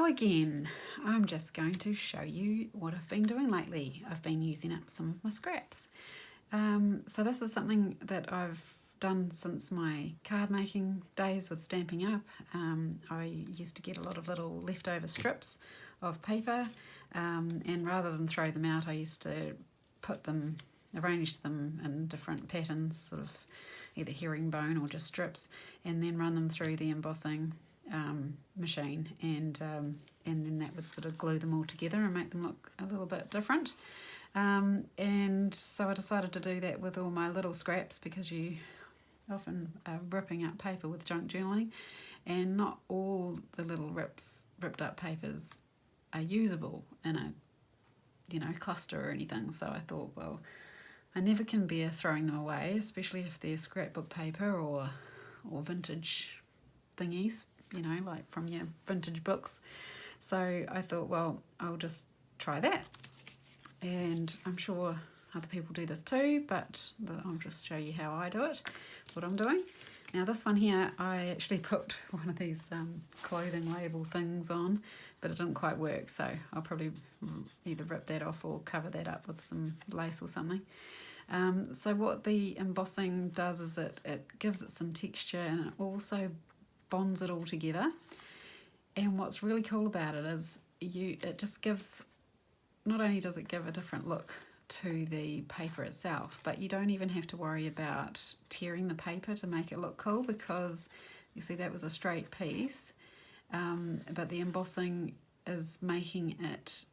Again, I'm just going to show you what I've been doing lately. I've been using up some of my scraps. So this is something that I've done since my card making days with Stampin' Up. I used to get a lot of little leftover strips of paper, and rather than throw them out, I used to arrange them in different patterns, sort of either herringbone or just strips, and then run them through the embossing machine, and then that would sort of glue them all together and make them look a little bit different. And so I decided to do that with all my little scraps, because you often are ripping up paper with junk journaling, and not all the little ripped up papers are usable in a cluster or anything. So I thought, well, I never can bear throwing them away, especially if they're scrapbook paper or vintage thingies, like from your vintage books. So I thought, well, I'll just try that. And I'm sure other people do this too, but I'll just show you how I do it, what I'm doing. Now this one here, I actually put one of these clothing label things on, but it didn't quite work, so I'll probably either rip that off or cover that up with some lace or something. So what the embossing does is it gives it some texture, and it also bonds it all together. And what's really cool about it is it just gives, not only does it give a different look to the paper itself, but you don't even have to worry about tearing the paper to make it look cool, because you see that was a straight piece, but the embossing is making it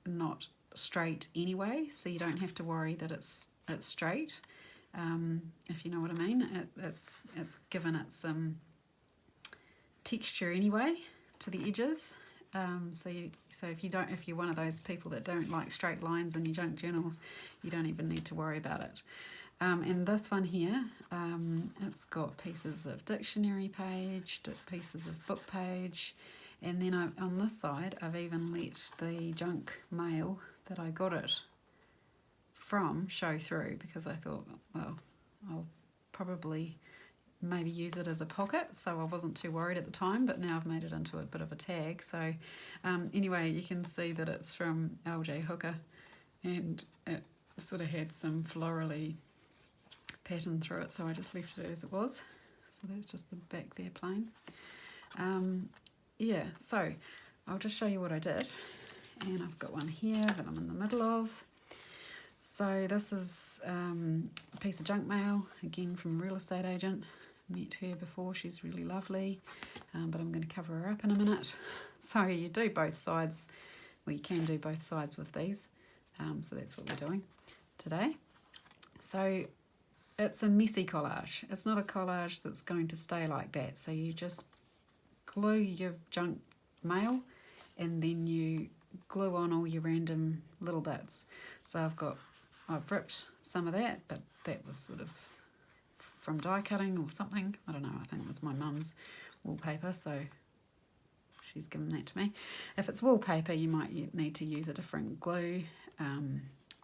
not straight anyway, so you don't have to worry that it's straight, if you know what I mean. It's given it some texture anyway to the edges. So if you're one of those people that don't like straight lines in your junk journals, you don't even need to worry about it. And this one here, it's got pieces of dictionary page, pieces of book page, and then on this side I've even let the junk mail that I got it from show through, because I thought, well, I'll probably maybe use it as a pocket, so I wasn't too worried at the time, but now I've made it into a bit of a tag. So anyway, you can see that it's from LJ Hooker, and it sort of had some florally pattern through it, so I just left it as it was. So that's just the back there plain. Yeah, so I'll just show you what I did, and I've got one here that I'm in the middle of. So this is a piece of junk mail, again from a real estate agent. Met her before, she's really lovely, but I'm going to cover her up in a minute. So you do both sides, well, you can do both sides with these, so that's what we're doing today. So it's a messy collage. It's not a collage that's going to stay like that, so you just glue your junk mail, and then you glue on all your random little bits. So I've ripped some of that, but that was sort of from die cutting or something. I don't know, I think it was my mum's wallpaper, so she's given that to me. If it's wallpaper, you might need to use a different glue.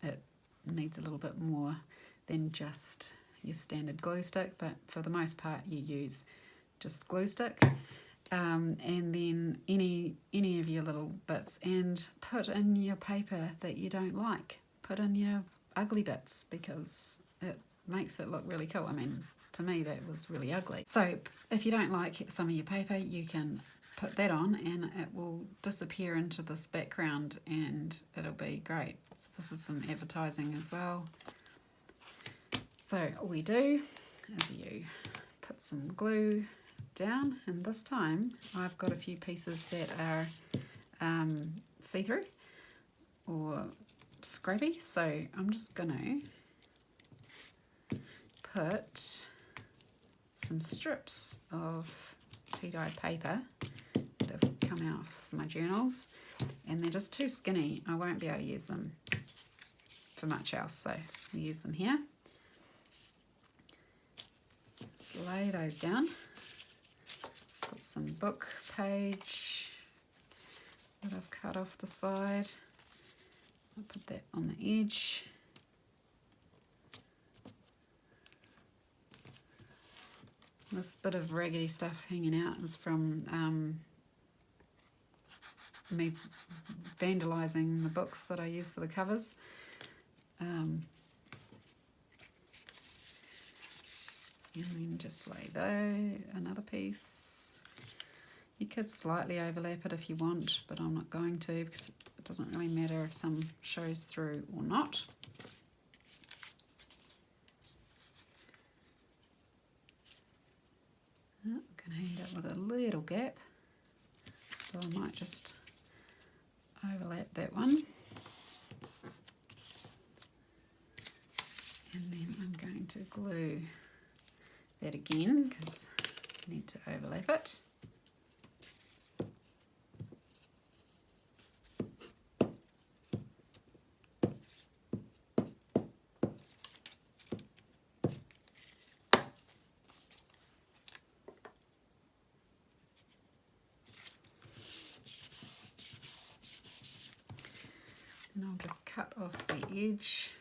It needs a little bit more than just your standard glue stick, but for the most part you use just glue stick. And then any of your little bits, and put in your paper that you don't like. Put in your ugly bits, because it makes it look really cool. I mean, to me that was really ugly. So if you don't like some of your paper, you can put that on and it will disappear into this background and it'll be great. So this is some advertising as well. So all we do is you put some glue down, and this time I've got a few pieces that are see-through or scrappy, so I'm just gonna put some strips of tea-dyed paper that have come out of my journals, and they're just too skinny. I won't be able to use them for much else, so we use them here. Just lay those down. Put some book page that I've cut off the side. I'll put that on the edge. This bit of raggedy stuff hanging out is from me vandalising the books that I use for the covers. And then just lay another piece. You could slightly overlap it if you want, but I'm not going to because it doesn't really matter if some shows through or not. I'm going to end up with a little gap, so I might just overlap that one. And then I'm going to glue that again because I need to overlap it. And I'll just cut off the edge.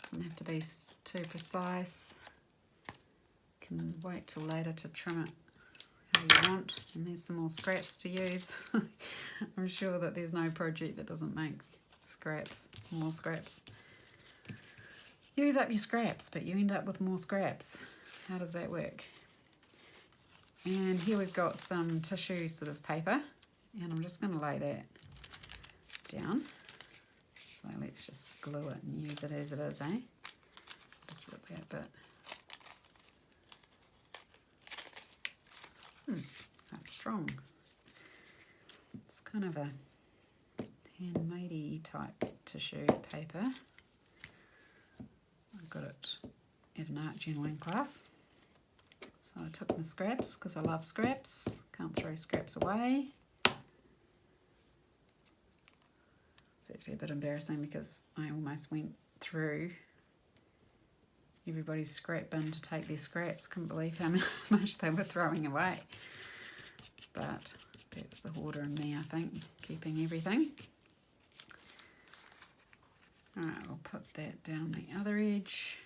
Doesn't have to be too precise. Can wait till later to trim it how you want. And there's some more scraps to use. I'm sure that there's no project that doesn't make scraps, more scraps. Use up your scraps, but you end up with more scraps. How does that work? And here we've got some tissue sort of paper, and I'm just going to lay that down. So let's just glue it and use it as it is, eh? Just rip that bit. That's strong. It's kind of a handmade type tissue paper. I got it at an art journaling class. So I took my scraps because I love scraps. Can't throw scraps away. It's actually a bit embarrassing because I almost went through everybody's scrap bin to take their scraps. Couldn't believe how much they were throwing away. But that's the hoarder in me, I think, keeping everything. Alright, we'll put that down the other edge.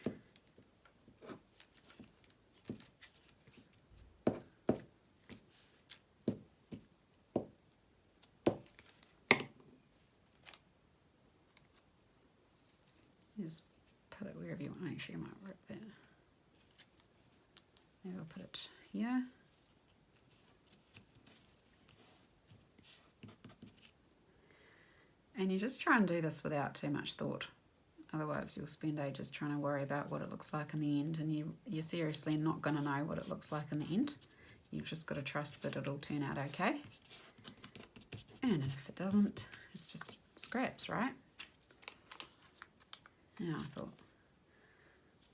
Just put it wherever you want. Actually, I might rip that. Maybe I'll put it here. And you just try and do this without too much thought. Otherwise, you'll spend ages trying to worry about what it looks like in the end, and you're seriously not going to know what it looks like in the end. You've just got to trust that it'll turn out okay. And if it doesn't, it's just scraps, right? Now I thought,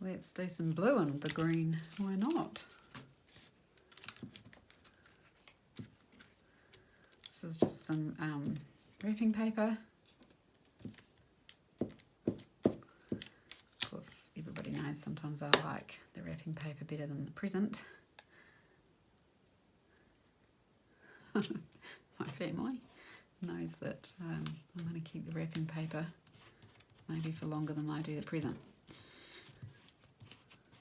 let's do some blue in the green. Why not? This is just some wrapping paper. Of course, everybody knows sometimes I like the wrapping paper better than the present. My family knows that I'm going to keep the wrapping paper maybe for longer than I do the present.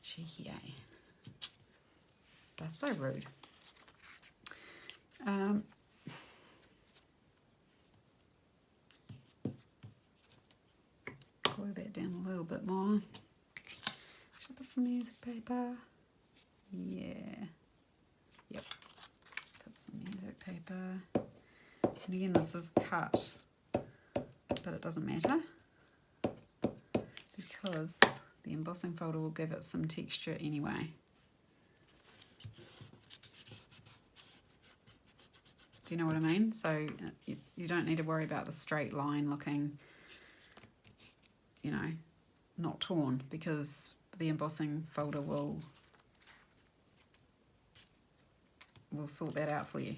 Cheeky, eh? That's so rude. Glue that down a little bit more. Should I put some music paper? Yeah. Yep. Put some music paper. And again, this is cut, but it doesn't matter because the embossing folder will give it some texture anyway. Do you know what I mean? So you don't need to worry about the straight line looking, you know, not torn, because the embossing folder will sort that out for you.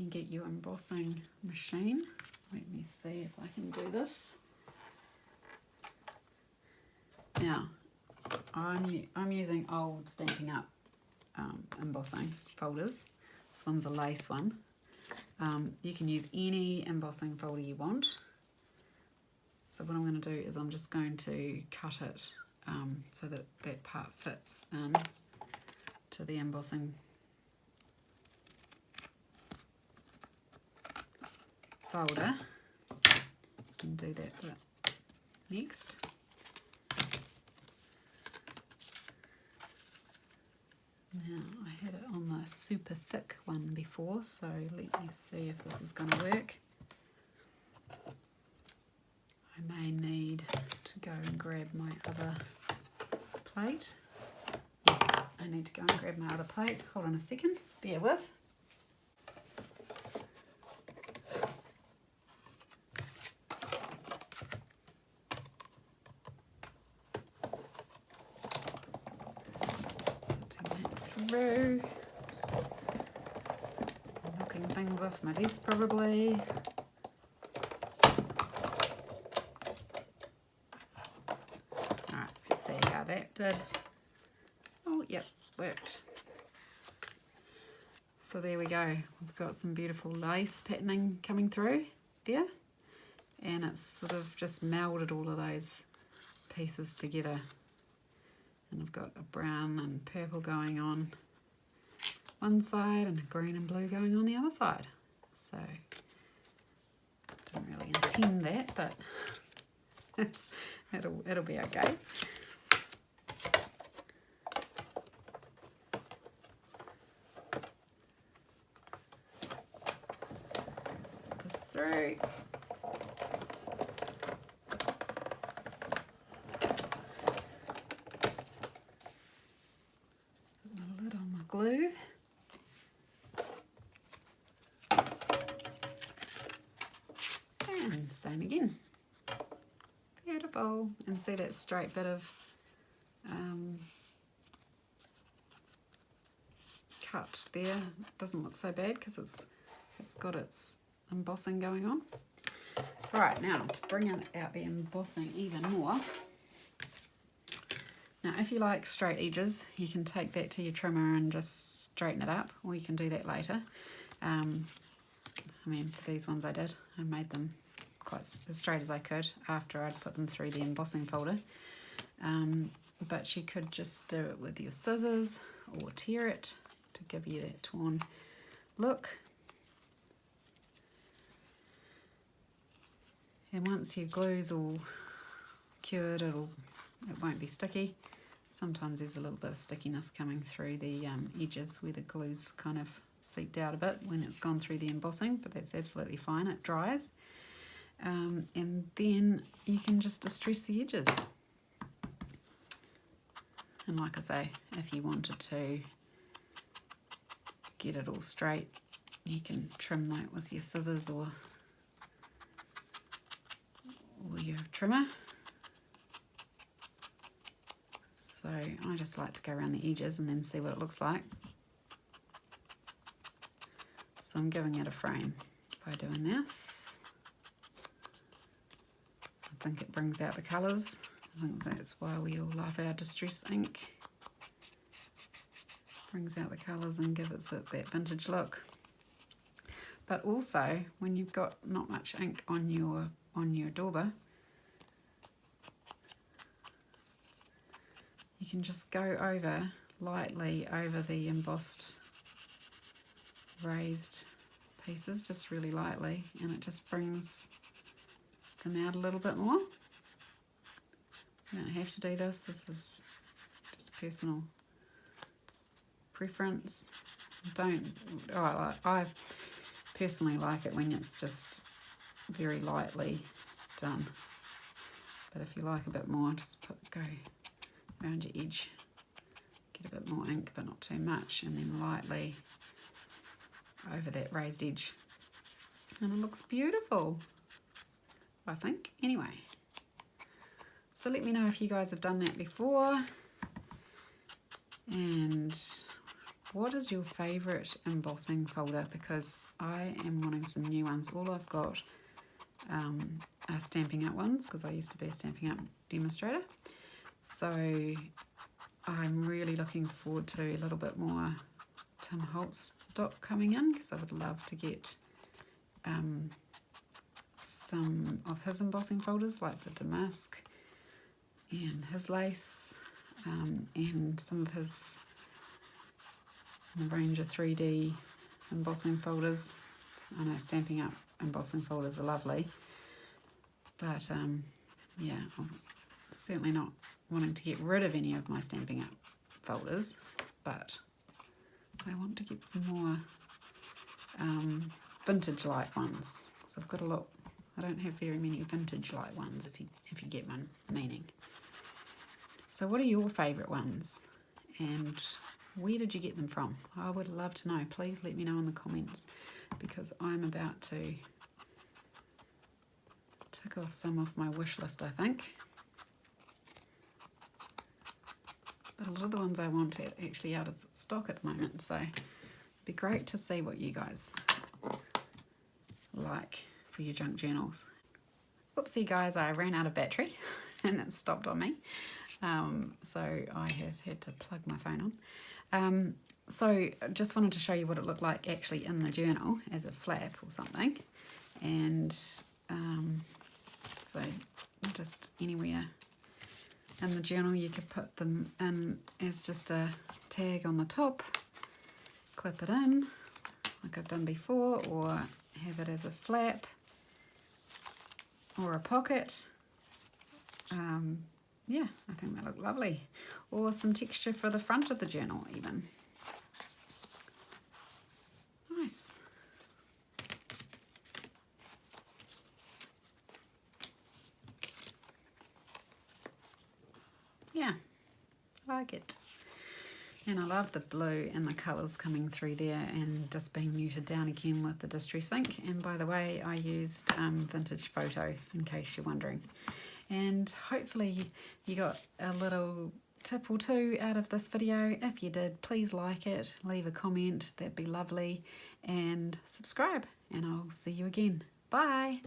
you get your embossing machine. Let me see if I can do this. Now, I'm using old Stampin' Up embossing folders. This one's a lace one. You can use any embossing folder you want. So what I'm going to do is I'm just going to cut it so that that part fits in to the embossing folder. And do that bit next. Now, I had it on the super thick one before, so let me see if this is going to work. I may need to go and grab my other plate. Yeah, I need to go and grab my other plate. Hold on a second, bear with. Through. Knocking things off my desk probably. Alright, let's see how that did. Oh, yep, worked. So there we go. We've got some beautiful lace patterning coming through there. And it's sort of just melded all of those pieces together. And I've got a brown and purple going on one side and a green and blue going on the other side. So, didn't really intend that, but it'll be okay. Put this through. Glue. And same again. Beautiful. And see that straight bit of cut there. Doesn't look so bad because it's got its embossing going on. Right, now to bring out the embossing even more. Now, if you like straight edges, you can take that to your trimmer and just straighten it up, or you can do that later. I mean, for these ones I did. I made them quite as straight as I could after I'd put them through the embossing folder. But you could just do it with your scissors or tear it to give you that torn look. And once your glue's all cured, it won't be sticky. Sometimes there's a little bit of stickiness coming through the edges where the glue's kind of seeped out a bit when it's gone through the embossing, but that's absolutely fine, it dries. And then you can just distress the edges. And like I say, if you wanted to get it all straight, you can trim that with your scissors or your trimmer. So I just like to go around the edges and then see what it looks like. So I'm giving it a frame by doing this. I think it brings out the colours. I think that's why we all love our distress ink. Brings out the colours and gives it that vintage look. But also, when you've got not much ink on your dauber, you can just go lightly over the embossed raised pieces, just really lightly, and it just brings them out a little bit more. You don't have to do this. This is just personal preference. I personally like it when it's just very lightly done. But if you like a bit more, just go around your edge, get a bit more ink but not too much, and then lightly over that raised edge, and it looks beautiful, I think. Anyway, so let me know if you guys have done that before, and what is your favourite embossing folder, because I am wanting some new ones. All I've got are Stampin Up ones, because I used to be a Stampin Up demonstrator. So I'm really looking forward to a little bit more Tim Holtz stock coming in, because I would love to get some of his embossing folders, like the damask and his lace, and some of his range of 3D embossing folders. I know Stampin Up embossing folders are lovely, but yeah, I'm certainly not wanting to get rid of any of my Stampin Up folders, but I want to get some more vintage-like ones. So I've got a lot. I don't have very many vintage-like ones, if you get my meaning. So what are your favourite ones, and where did you get them from? I would love to know. Please let me know in the comments, because I'm about to tick off some of my wish list, I think. But a lot of the ones I want are actually out of stock at the moment, so it'd be great to see what you guys like for your junk journals. Whoopsie guys, I ran out of battery and it stopped on me. So I have had to plug my phone on. So just wanted to show you what it looked like actually in the journal as a flap or something. And so just anywhere in the journal you could put them in as just a tag on the top, clip it in like I've done before, or have it as a flap or a pocket. Yeah, I think they look lovely. Or some texture for the front of the journal even. Nice. Yeah, I like it. And I love the blue and the colours coming through there and just being muted down again with the Distress ink. And by the way, I used Vintage Photo, in case you're wondering. And hopefully you got a little tip or two out of this video. If you did, please like it, leave a comment, that'd be lovely, and subscribe, and I'll see you again. Bye!